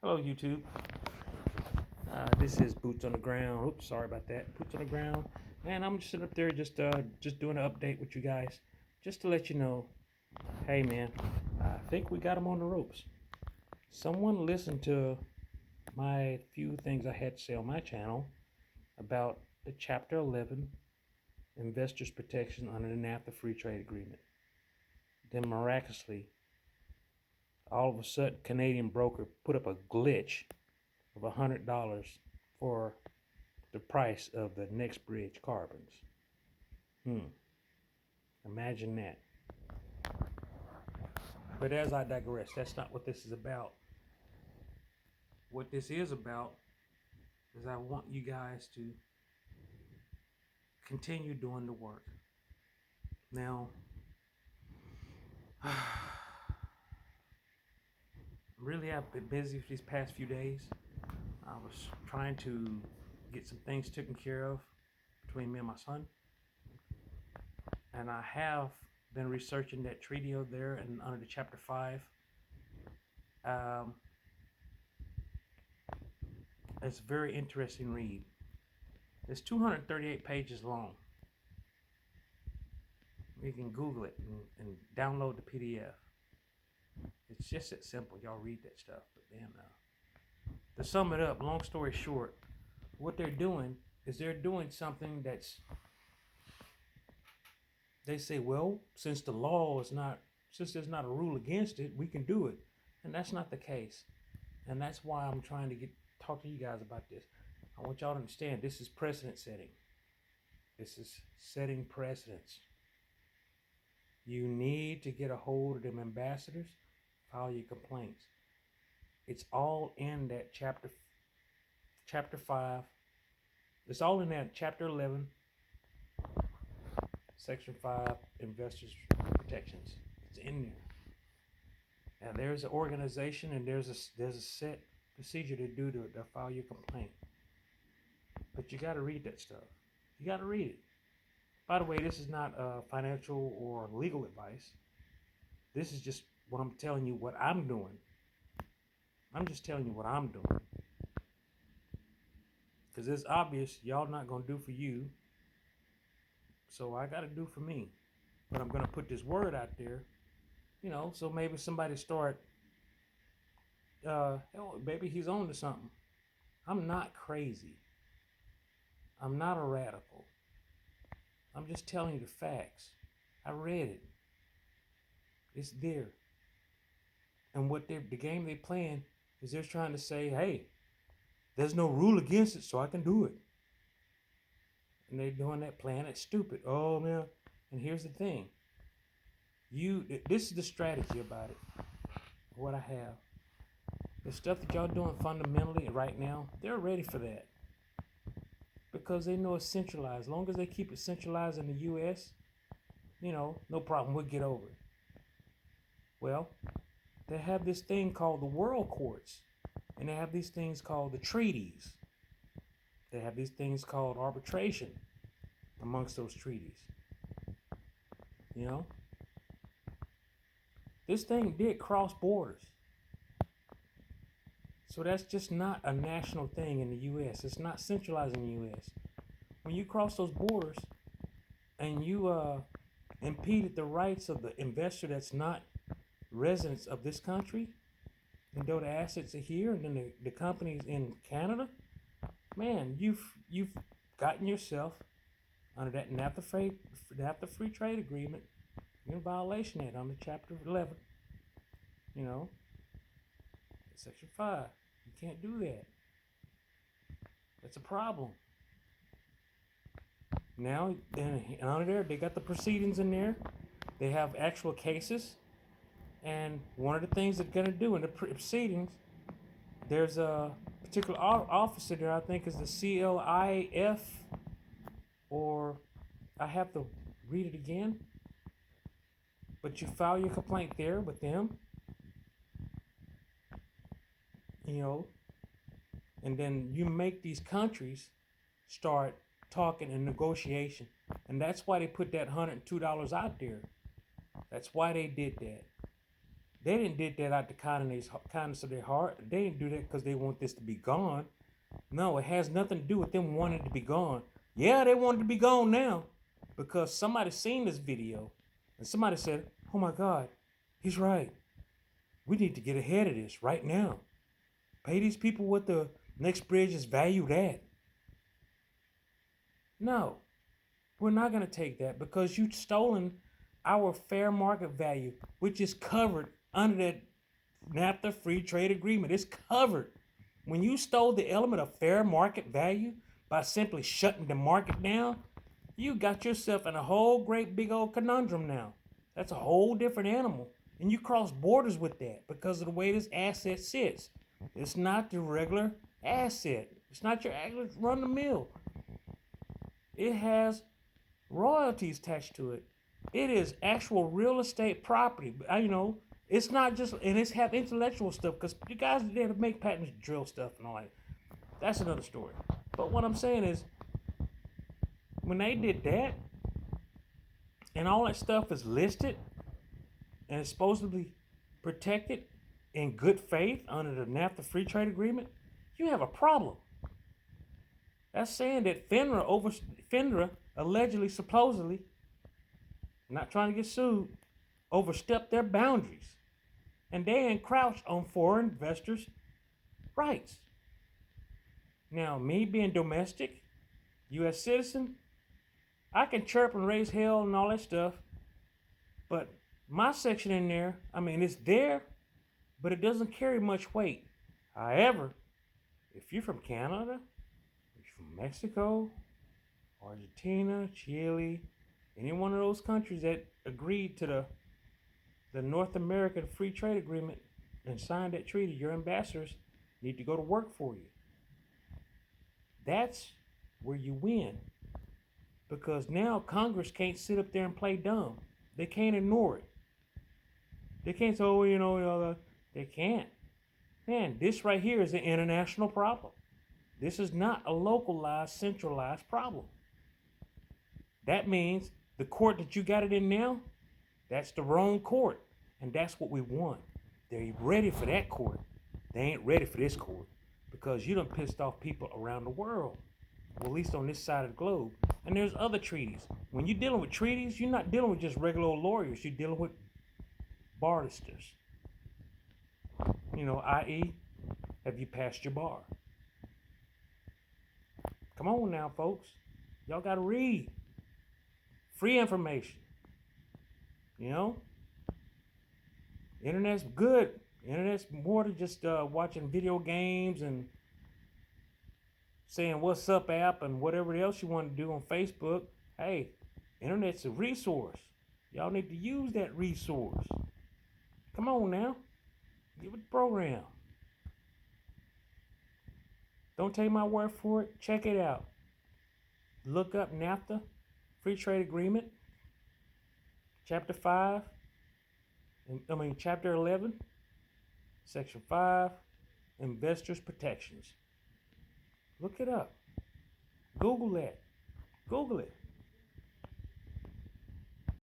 Hello, YouTube. This is Boots on the Ground. Oops, sorry about that. Boots on the Ground, and I'm just sitting up there, just doing an update with you guys, just to let you know, hey man, I think we got them on the ropes. Someone listened to my few things I had to say on my channel about the Chapter 11 investors' protection under the NAFTA Free Trade Agreement. Then miraculously, all of a sudden, Canadian broker put up a glitch of $100 for the price of the next bridge carbons. Imagine that. But as I digress, that's not what this is about. What this is about is I want you guys to continue doing the work. Now, really I've been busy for these past few days. I was trying to get some things taken care of between me and my son. And I have been researching that treaty over there and under the Chapter 5. It's a very interesting read. It's 238 pages long. You can Google it and download the PDF. It's just that simple. Y'all read that stuff. But then, to sum it up, long story short, what they're doing is they're doing something that's, they say, well, since there's not a rule against it, we can do it. And that's not the case. And that's why I'm trying to talk to you guys about this. I want y'all to understand this is precedent setting. This is setting precedents. You need to get a hold of them ambassadors, file your complaints. It's all in that chapter 5. It's all in that chapter 11, section 5, investors protections. It's in there. And there's an organization and there's a set procedure to do to file your complaint. But you got to read that stuff. You got to read it. By the way, this is not financial or legal advice. This is just what I'm telling you what I'm doing. I'm just telling you what I'm doing. Because it's obvious y'all not going to do for you. So I got to do for me. But I'm going to put this word out there, so maybe somebody start, maybe he's on to something. I'm not crazy. I'm not a radical. I'm just telling you the facts. I read it. It's there. And what the game they playing is they're trying to say, hey, there's no rule against it, so I can do it. And they're doing that, playing it stupid. Oh, man. And here's the thing. This is the strategy about it. What I have. The stuff that y'all doing fundamentally right now, they're ready for that. Because they know it's centralized. As long as they keep it centralized in the U.S., no problem. We'll get over it. Well, they have this thing called the world courts. And they have these things called the treaties. They have these things called arbitration amongst those treaties. This thing did cross borders. So that's just not a national thing in the U.S. It's not centralized in the U.S. When you cross those borders and you impeded the rights of the investor that's not residents of this country, and though the assets are here and then the company's in Canada, man, you've gotten yourself under that NAFTA Free Trade Agreement. You're in violation of that under Chapter 11. Section 5. You can't do that. That's a problem. Now, under there, they got the proceedings in there. They have actual cases. And one of the things they're going to do in the proceedings, there's a particular officer there, I think is the CLIF, or I have to read it again. But you file your complaint there with them. And then you make these countries start talking and negotiation. And that's why they put that $102 out there. That's why they did that. They didn't did that out the kindness of their heart. They didn't do that because they want this to be gone. No, it has nothing to do with them wanting it to be gone. Yeah, they want it to be gone now because somebody seen this video and somebody said, "Oh my God, he's right. We need to get ahead of this right now. Pay these people what the next bridge is valued at." No, we're not going to take that because you've stolen our fair market value, which is covered under that NAFTA free trade agreement. It's covered. When you stole the element of fair market value by simply shutting the market down, you got yourself in a whole great big old conundrum now. That's a whole different animal. And you cross borders with that because of the way this asset sits. It's not the regular asset. It's not your run the mill. It has royalties attached to it. It is actual real estate property. It's not just, and it's have intellectual stuff because you guys are there to make patents, drill stuff and all that. That's another story. But what I'm saying is, when they did that, and all that stuff is listed and is supposedly protected in good faith under the NAFTA free trade agreement, you have a problem. That's saying that FINRA allegedly, supposedly, not trying to get sued, overstepped their boundaries. And they encroached on foreign investors' rights. Now, me being domestic, U.S. citizen, I can chirp and raise hell and all that stuff. But my section in there, it's there, but it doesn't carry much weight. However, if you're from Canada, if you're from Mexico, Argentina, Chile, any one of those countries that agreed to the North American Free Trade Agreement and signed that treaty, your ambassadors need to go to work for you. That's where you win. Because now Congress can't sit up there and play dumb. They can't ignore it. They can't say, they can't. Man, this right here is an international problem. This is not a localized, centralized problem. That means the court that you got it in now, that's the wrong court. And that's what we want. They're ready for that court. They ain't ready for this court. Because you done pissed off people around the world. Well, at least on this side of the globe. And there's other treaties. When you're dealing with treaties, you're not dealing with just regular old lawyers. You're dealing with barristers. I.e., have you passed your bar? Come on now, folks. Y'all got to read. Free information. Internet's good. Internet's more than just watching video games and saying what's up app and whatever else you want to do on Facebook. Hey, internet's a resource. Y'all need to use that resource. Come on now. Give it a program. Don't take my word for it. Check it out. Look up NAFTA, Free Trade Agreement, Chapter 11, Section 5, Investors Protections. Look it up. Google that. Google it.